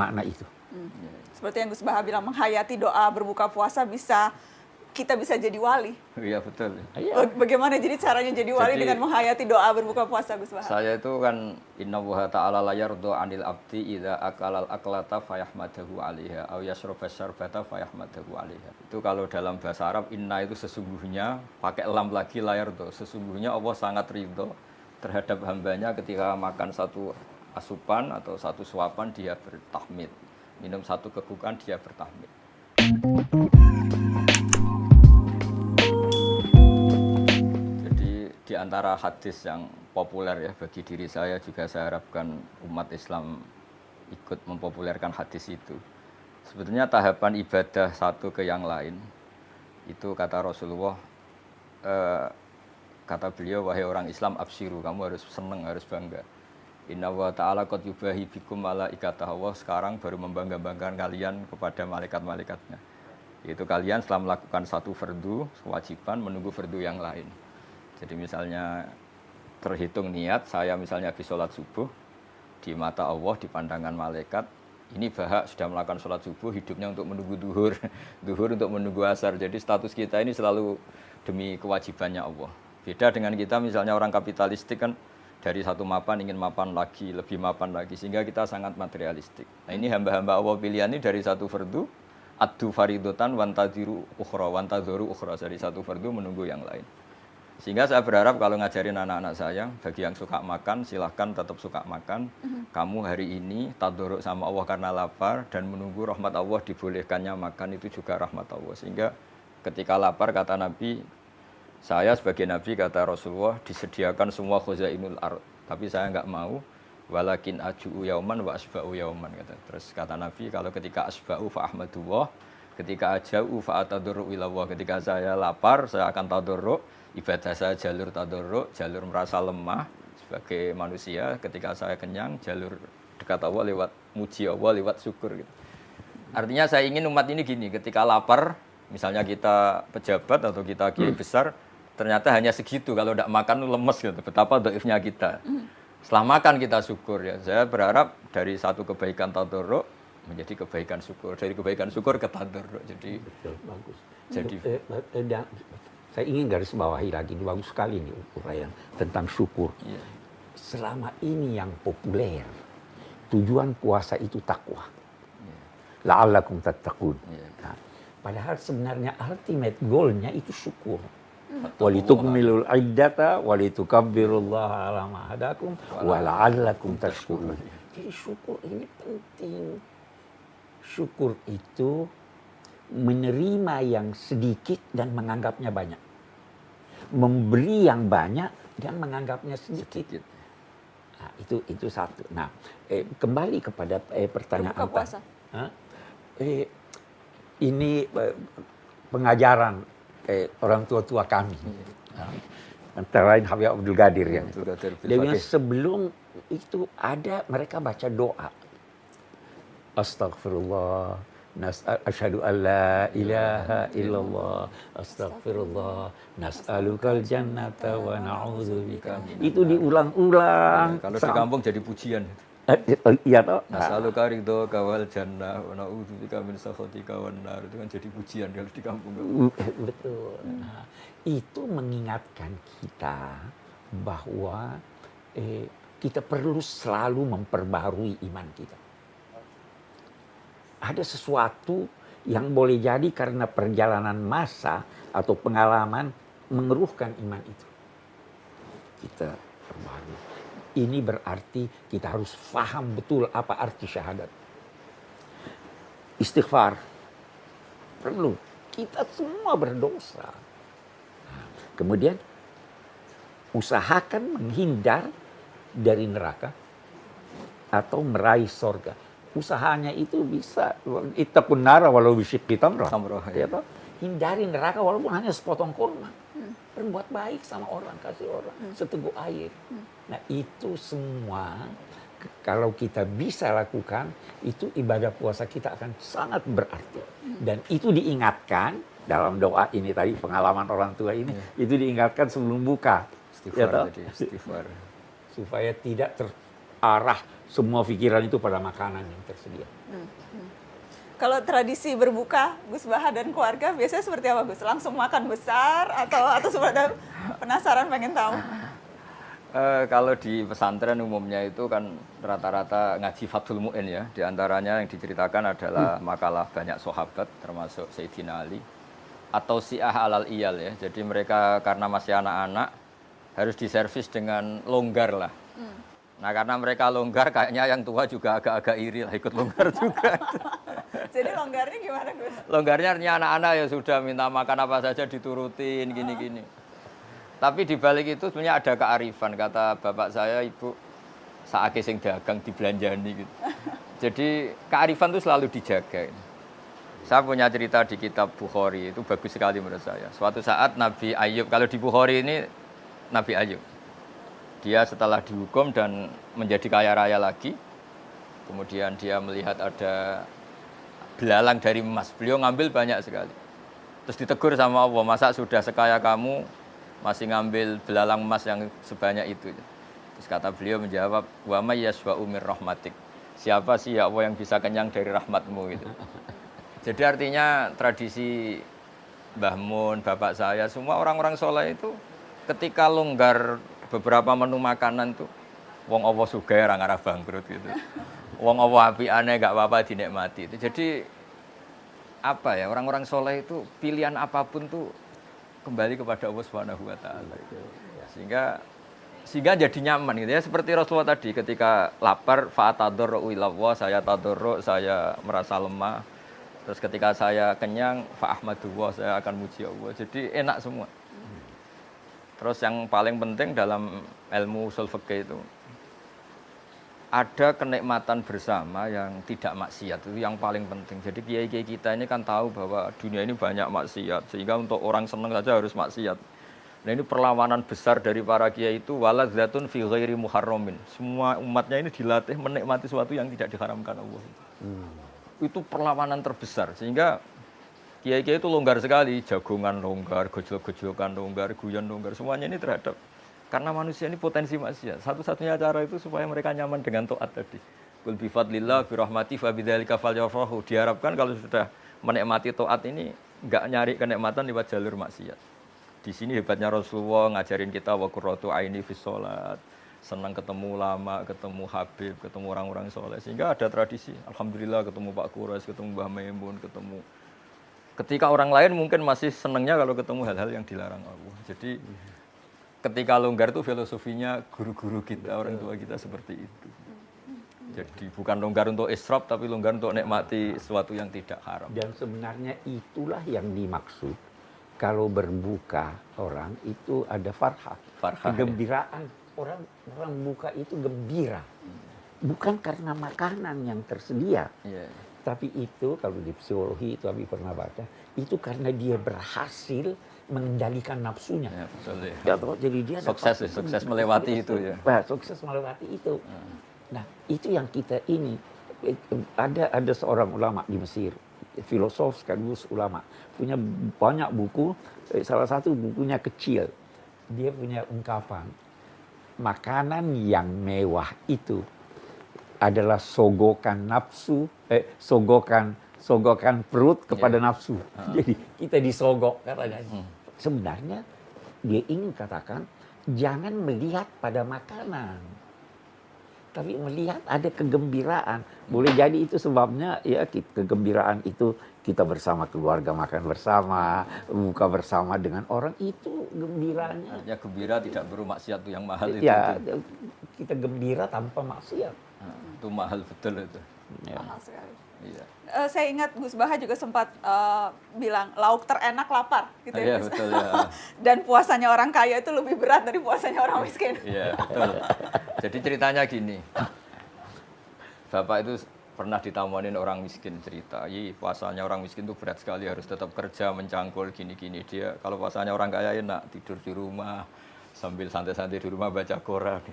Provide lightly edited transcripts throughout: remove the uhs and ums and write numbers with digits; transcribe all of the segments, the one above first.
makna itu. Seperti yang Gus Baha bilang, menghayati doa berbuka puasa kita bisa jadi wali. Iya betul. Bagaimana jadi caranya jadi wali dengan menghayati doa berbuka puasa, Gus Baha? Saya itu kan innallaha ta'ala la yardu 'anil abdi idza akalal aklata fayahmadahu 'alaiha aw yashraba syarbata fayahmadahu 'alaiha. Itu kalau dalam bahasa Arab inna itu sesungguhnya pakai lam lagi la yardu. Sesungguhnya Allah sangat ridho terhadap hambanya ketika makan satu asupan atau satu suapan dia bertahmid. Minum satu kegukan dia bertahmid. Di antara hadis yang populer ya bagi diri saya juga saya harapkan umat Islam ikut mempopulerkan hadis itu. Sebetulnya tahapan ibadah satu ke yang lain itu kata Rasulullah, kata beliau, wahai orang Islam absyiru, kamu harus senang, harus bangga. Inna wa ta'ala qad yubahi bikum malaikatahu, Allah sekarang baru membangga-banggakan kalian kepada malaikat-malaikatnya. Yaitu kalian setelah melakukan satu fardu, kewajiban menunggu fardu yang lain. Jadi misalnya terhitung niat, saya misalnya habis sholat subuh, di mata Allah, di pandangan malaikat, ini Baha sudah melakukan sholat subuh, hidupnya untuk menunggu duhur, duhur untuk menunggu asar. Jadi status kita ini selalu demi kewajibannya Allah. Beda dengan kita misalnya orang kapitalistik kan, dari satu mapan ingin mapan lagi, lebih mapan lagi, sehingga kita sangat materialistik. Nah ini hamba-hamba Allah pilihan ini dari satu fardu, addu faridotan wantadiru ukhra, wantadoru ukhra, dari satu fardu menunggu yang lain. Sehingga saya berharap kalau ngajarin anak-anak saya, bagi yang suka makan, silahkan tetap suka makan. Kamu hari ini tadarruk sama Allah karena lapar dan menunggu rahmat Allah, dibolehkannya makan itu juga rahmat Allah. Sehingga ketika lapar, kata Nabi, saya sebagai Nabi, kata Rasulullah, disediakan semua khuzainul ard. Tapi saya enggak mau, walakin aju'u yauman wa asba'u yauman. Terus kata Nabi, kalau ketika asba'u fa'ahmadullah, ketika aja'u fa'atadarru ilallah. Ketika saya lapar, saya akan tadarruk. Ibadah saya jalur tadarruk, jalur merasa lemah sebagai manusia. Ketika saya kenyang, jalur dekat Allah lewat muji Allah, lewat syukur gitu. Artinya saya ingin umat ini gini, ketika lapar, misalnya kita pejabat atau kita kiai besar, ternyata hanya segitu, kalau tidak makan lemes gitu. Betapa dhaifnya kita. Setelah makan kita syukur ya. Saya berharap dari satu kebaikan tadarruk menjadi kebaikan syukur, dari kebaikan syukur ke tadarruk. Jadi betul, bagus. Jadi saya ingin garis bawahi lagi, ini bagus sekali nih uraian tentang syukur. Iya. Selama ini yang populer, tujuan puasa itu takwa. La'allakum tattaqun. Nah, padahal sebenarnya ultimate goal-nya itu syukur. Walitukmilul iddata walitukabbirullaha ala ma hadakum wa la'allakum tashkurun. Jadi syukur ini penting. Syukur itu menerima yang sedikit dan menganggapnya banyak. Memberi yang banyak dan menganggapnya sedikit. Nah, itu satu. Nah, kembali kepada pertanyaan berbuka puasa. Ini pengajaran orang tua-tua kami. Antara lain Habib Abdul Qadir ya. Dia bilang sebelum itu ada mereka baca doa. Astaghfirullah. Asyhadu an la ilaha illallah, astaghfirullah, nas'alukal jannata wa na'udzubika. Itu diulang-ulang. Kalau di kampung jadi pujian. Iya toh. Nas'aluka ridho kawal jannah wa na'udzubika min sakhatika wan nar. Itu kan jadi pujian kalau di kampung. Betul. Nah, itu mengingatkan kita bahwa kita perlu selalu memperbarui iman kita. Ada sesuatu yang boleh jadi karena perjalanan masa atau pengalaman mengeruhkan iman itu. Kita perbarui. Ini berarti kita harus paham betul apa arti syahadat. Istighfar. Perlu. Kita semua berdosa. Nah, kemudian usahakan menghindar dari neraka atau meraih sorga. Usahanya itu bisa ittaqun nara walau bisyikki tamrah. Ya, hindari neraka walaupun hanya sepotong kurma. Berbuat baik sama orang, kasih orang seteguk air. Nah, itu semua kalau kita bisa lakukan, itu ibadah puasa kita akan sangat berarti. Dan itu diingatkan dalam doa ini tadi, pengalaman orang tua ini, itu diingatkan sebelum buka. Istighfar tadi, istighfar. Supaya tidak arah semua pikiran itu pada makanan yang tersedia. Kalau tradisi berbuka Gus Baha dan keluarga biasanya seperti apa Gus? Langsung makan besar atau seperti penasaran pengen tahu? Kalau di pesantren umumnya itu kan rata-rata ngaji Fathul Mu'in ya. Di antaranya yang diceritakan adalah makalah banyak sahabat termasuk Sayyidina Ali atau Syiah alal iyal ya. Jadi mereka karena masih anak-anak harus diservis dengan longgar lah. Nah karena mereka longgar kayaknya yang tua juga agak-agak iri lah ikut longgar juga. Jadi longgarnya gimana Gus? Longgarnya artinya anak-anak ya sudah minta makan apa saja diturutin gini-gini. Tapi di balik itu sebenarnya ada kearifan, kata bapak saya, ibu saake sing dagang dibelanjani gitu. Jadi kearifan itu selalu dijaga. Saya punya cerita di kitab Bukhari, itu bagus sekali menurut saya. Suatu saat Nabi Ayub, kalau di Bukhari ini Nabi Ayub, dia setelah dihukum dan menjadi kaya raya lagi, kemudian dia melihat ada belalang dari emas, beliau ngambil banyak sekali. Terus ditegur sama Allah, masa sudah sekaya kamu, masih ngambil belalang emas yang sebanyak itu. Terus kata beliau menjawab, wa may yasba'u mir rahmatik. Siapa sih ya Allah yang bisa kenyang dari rahmatmu gitu. Jadi artinya tradisi Mbah Mun, bapak saya, semua orang-orang soleh itu ketika longgar beberapa menu makanan tuh, wong Allah sugih ora ngarah bangkrut gitu. Wong Allah apiane gak apa-apa dinikmati. Jadi apa ya, orang-orang soleh itu pilihan apapun tuh kembali kepada Allah Subhanahu wa taala. Sehingga jadi nyaman gitu ya, seperti Rasulullah tadi ketika lapar fa'atadarru ilallah, saya tadarru, saya merasa lemah. Terus ketika saya kenyang fa'ahmadullah, saya akan muji Allah. Jadi enak semua. Terus yang paling penting dalam ilmu ushul fikih itu ada kenikmatan bersama yang tidak maksiat, itu yang paling penting. Jadi kiai-kiai kita ini kan tahu bahwa dunia ini banyak maksiat, sehingga untuk orang senang saja harus maksiat. Nah ini perlawanan besar dari para kiai itu waladzatun fi ghairi muharramin. Semua umatnya ini dilatih menikmati sesuatu yang tidak diharamkan Allah. Itu perlawanan terbesar, sehingga kiai-kiai itu longgar sekali, jagongan longgar, gojlok-gojlokan longgar, guyon longgar, semuanya ini terhadap. Karena manusia ini potensi maksiat. Satu-satunya cara itu supaya mereka nyaman dengan taat tadi. Qul bi fadlillah bi rahmati fa bidzalika falyafrahu. Diharapkan kalau sudah menikmati taat ini enggak nyari kenikmatan lewat jalur maksiat. Di sini hebatnya Rasulullah ngajarin kita wa qurratu aini fis shalat. Senang ketemu ulama, ketemu habib, ketemu orang-orang soleh. Sehingga ada tradisi. Alhamdulillah ketemu Pak Kurais, ketemu Mbah Maimun, ketemu. Ketika orang lain mungkin masih senangnya kalau ketemu hal-hal yang dilarang Allah. Jadi ketika longgar itu filosofinya guru-guru kita, orang tua kita seperti itu. Jadi bukan longgar untuk israf, tapi longgar untuk nikmati sesuatu yang tidak haram. Dan sebenarnya itulah yang dimaksud kalau berbuka orang itu ada farhah, kegembiraan. Orang buka itu gembira, bukan karena makanan yang tersedia, tapi itu kalau di psikologi itu Abi pernah baca, itu karena dia berhasil mengendalikan nafsunya. Ya, betul, ya. Ya, jadi dia sukses melewati itu ya. Sukses melewati itu. Nah, itu yang kita ini ada seorang ulama di Mesir, filosof sekaligus ulama, punya banyak buku. Salah satu bukunya kecil, dia punya ungkapan, makanan yang mewah itu adalah sogokan nafsu, sogokan perut kepada nafsu. Jadi kita disogok katanya. Sebenarnya dia ingin katakan jangan melihat pada makanan, tapi melihat ada kegembiraan. Boleh jadi itu sebabnya ya kegembiraan itu kita bersama keluarga makan bersama, buka bersama dengan orang, itu gembiranya. Artinya gembira tidak perlu maksiat tuh yang mahal itu. Ya, kita gembira tanpa maksiat. Itu mahal betul itu. Ya. Mahal sekali. Iya. Saya ingat Gus Baha juga sempat bilang lauk terenak lapar gitu Iya, ya Gus. betul ya. Dan puasanya orang kaya itu lebih berat dari puasanya orang miskin. Iya, betul. Jadi ceritanya gini. Bapak itu pernah ditamuanin orang miskin cerita, puasanya orang miskin itu berat sekali, harus tetap kerja mencangkul gini-gini. Dia kalau puasanya orang kaya enak, tidur di rumah sambil santai-santai di rumah baca Quran.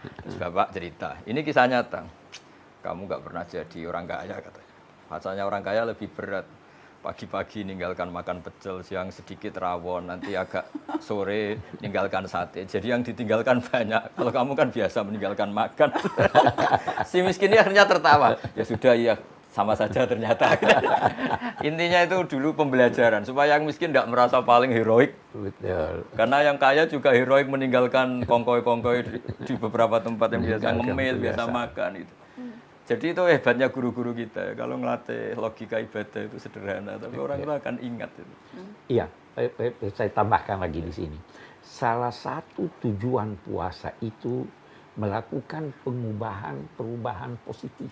Terus Bapak cerita, ini kisah nyata. Kamu nggak pernah jadi orang kaya katanya. Puasanya orang kaya lebih berat. pagi-pagi ninggalkan makan pecel, siang sedikit rawon, nanti agak sore ninggalkan sate. Jadi yang ditinggalkan banyak. Kalau kamu kan biasa meninggalkan makan. Si miskin ini akhirnya tertawa. Ya sudah, ya sama saja ternyata. Intinya itu dulu pembelajaran supaya yang miskin tidak merasa paling heroik. Betul. Karena yang kaya juga heroik meninggalkan kongkoi-kongkoi di beberapa tempat yang biasa ngemil, biasa makan itu. Jadi itu hebatnya guru-guru kita. Kalau ngelatih logika ibadah itu sederhana, tapi orang itu akan ingat itu. Iya, saya tambahkan lagi di sini. Salah satu tujuan puasa itu melakukan perubahan positif.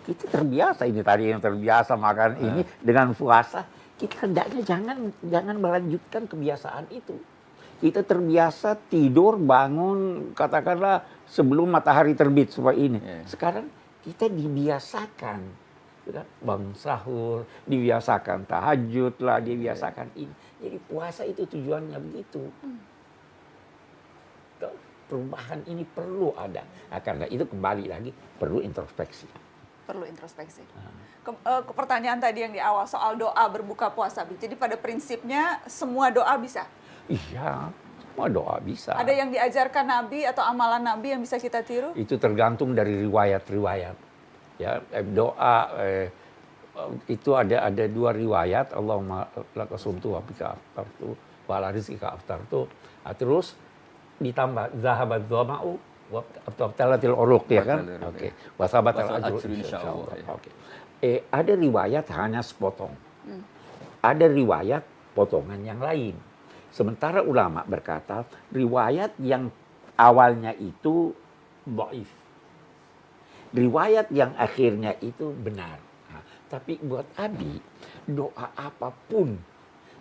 Kita terbiasa ini tadi yang terbiasa makan ini dengan puasa, kita hendaknya jangan melanjutkan kebiasaan itu. Kita terbiasa tidur, bangun, katakanlah sebelum matahari terbit supaya ini. Sekarang kita dibiasakan, bangun sahur, dibiasakan tahajud lah, dibiasakan ini. Jadi puasa itu tujuannya begitu. Perubahan ini perlu ada. Karena itu kembali lagi perlu introspeksi. Perlu introspeksi. Pertanyaan tadi yang di awal soal doa berbuka puasa. Jadi pada prinsipnya semua doa bisa. Iya, semua doa bisa. Ada yang diajarkan Nabi atau amalan Nabi yang bisa kita tiru? Itu tergantung dari riwayat-riwayat. Ya, doa itu ada dua riwayat. Allahumma laka sumtu wa bika aftartu wa ala rizqika aftartu. Terus ditambah zahabat dhama'u wa abtalatil uruq, ya kan? Oke. Wa sabatal ajru insyaallah. Oke. Ada riwayat hanya sepotong. Ada riwayat potongan yang lain. Sementara ulama berkata, riwayat yang awalnya itu dhaif. Riwayat yang akhirnya itu benar. Nah, tapi buat Abi, doa apapun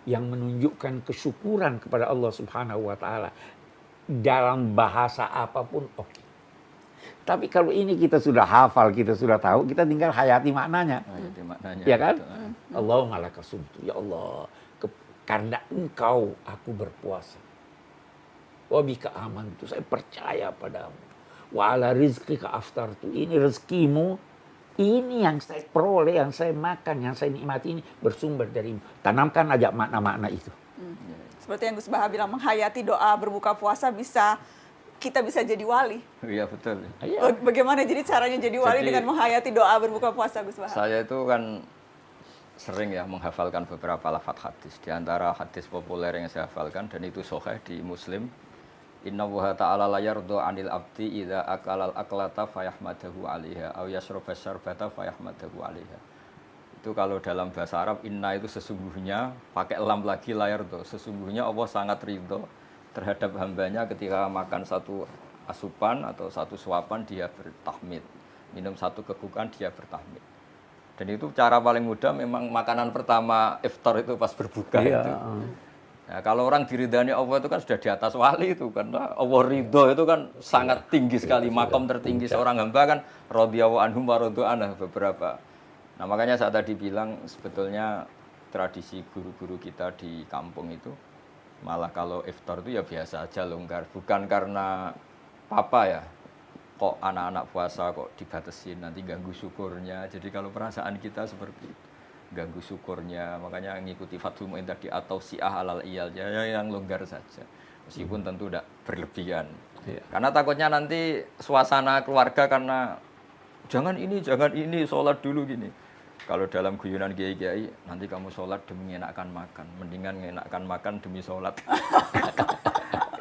yang menunjukkan kesyukuran kepada Allah Subhanahu wa taala dalam bahasa apapun oke. Tapi kalau ini kita sudah hafal, kita sudah tahu, kita tinggal hayati maknanya. Hayati maknanya. Ya kan? Allahumma laka sumtu, ya Allah, karena engkau aku berpuasa. Wa bika amantu, saya percaya padamu. Wa ala rizqika aftartu, ini rezekimu, ini yang saya peroleh, yang saya makan, yang saya nikmati ini bersumber darimu. Tanamkan aja makna-makna itu. Seperti yang Gus Baha bilang, menghayati doa berbuka puasa kita bisa jadi wali. Iya betul. Bagaimana jadi caranya jadi wali dengan menghayati doa berbuka puasa, Gus Baha? Saya itu kan sering ya menghafalkan beberapa lafaz hadis. Di antara hadis populer yang saya hafalkan dan itu sahih di Muslim, Innallaha ta'ala la yardu 'anil abdi idza akalal aklata fayahmadahu 'alaiha aw yashraba syarbata fayahmadahu 'alaiha. Itu kalau dalam bahasa Arab, inna itu sesungguhnya, pakai lam lagi la yardu. Sesungguhnya Allah sangat ridho terhadap hambanya ketika makan satu asupan atau satu suapan dia bertahmid. Minum satu kegukan dia bertahmid. Dan itu cara paling mudah, memang makanan pertama iftar itu pas berbuka itu. Nah, kalau orang diridhani Allah itu kan sudah di atas wali itu, karena Allah ridho itu kan sangat tinggi sekali, makom tertinggi seorang hamba kan radhiyallahu anhum wa radu anhu beberapa. Nah, makanya saya tadi bilang sebetulnya tradisi guru-guru kita di kampung itu malah kalau iftar itu ya biasa aja, longgar, bukan karena apa ya. Kok anak-anak puasa kok dibatasin, nanti ganggu syukurnya. Jadi kalau perasaan kita seperti itu, ganggu syukurnya, makanya ngikuti Fathul Mu'in tadi atau si'ah alal iyal, ya yang longgar saja. Meskipun tentu tidak berlebihan. Karena takutnya nanti suasana keluarga karena jangan ini, sholat dulu gini. Kalau dalam guyonan kiai-kiai, nanti kamu sholat demi mengenakan makan, mendingan mengenakan makan demi sholat.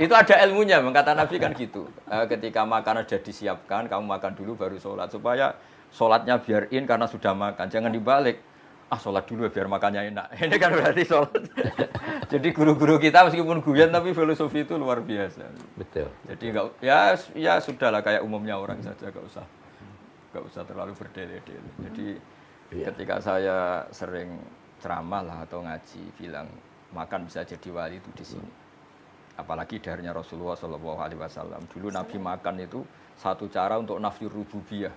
Itu ada ilmunya, kata Nabi kan gitu. Ketika makanan sudah disiapkan, kamu makan dulu baru sholat. Supaya sholatnya biar in karena sudah makan. Jangan dibalik. Sholat dulu biar makannya enak. Ini kan berarti sholat. Jadi guru-guru kita meskipun guyon tapi filosofi itu luar biasa. Betul. Jadi ya sudahlah kayak umumnya orang saja, gak usah terlalu berdele-dele. Jadi ketika saya sering ceramah lah atau ngaji bilang makan bisa jadi wali itu di sini. Apalagi darinya Rasulullah SAW. Dulu Nabi makan itu satu cara untuk nafyu rububiyah.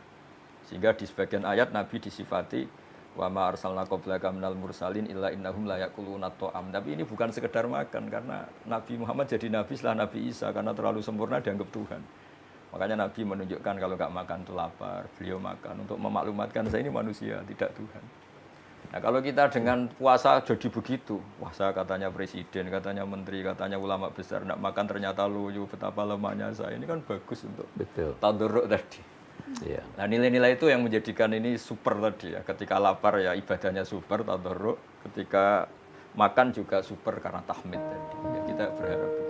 Sehingga di sebagian ayat Nabi disifati wa ma arsalna qablaka minal mursalin illa innahum la yaquluna ta'am. Tapi ini bukan sekedar makan, karena Nabi Muhammad jadi nabi setelah Nabi Isa, karena terlalu sempurna dianggap Tuhan. Makanya Nabi menunjukkan kalau nggak makan itu lapar, beliau makan untuk memaklumatkan saya ini manusia, tidak Tuhan. Nah kalau kita dengan puasa jadi begitu, puasa katanya presiden, katanya menteri, katanya ulama besar, tidak makan ternyata loyo, betapa lemahnya saya, ini kan bagus untuk Betul. tadarruk tadi. Iya. Nah nilai-nilai itu yang menjadikan ini super tadi ya. Ketika lapar ya ibadahnya super, tadarruk. Ketika makan juga super karena tahmid tadi. Ya, kita berharap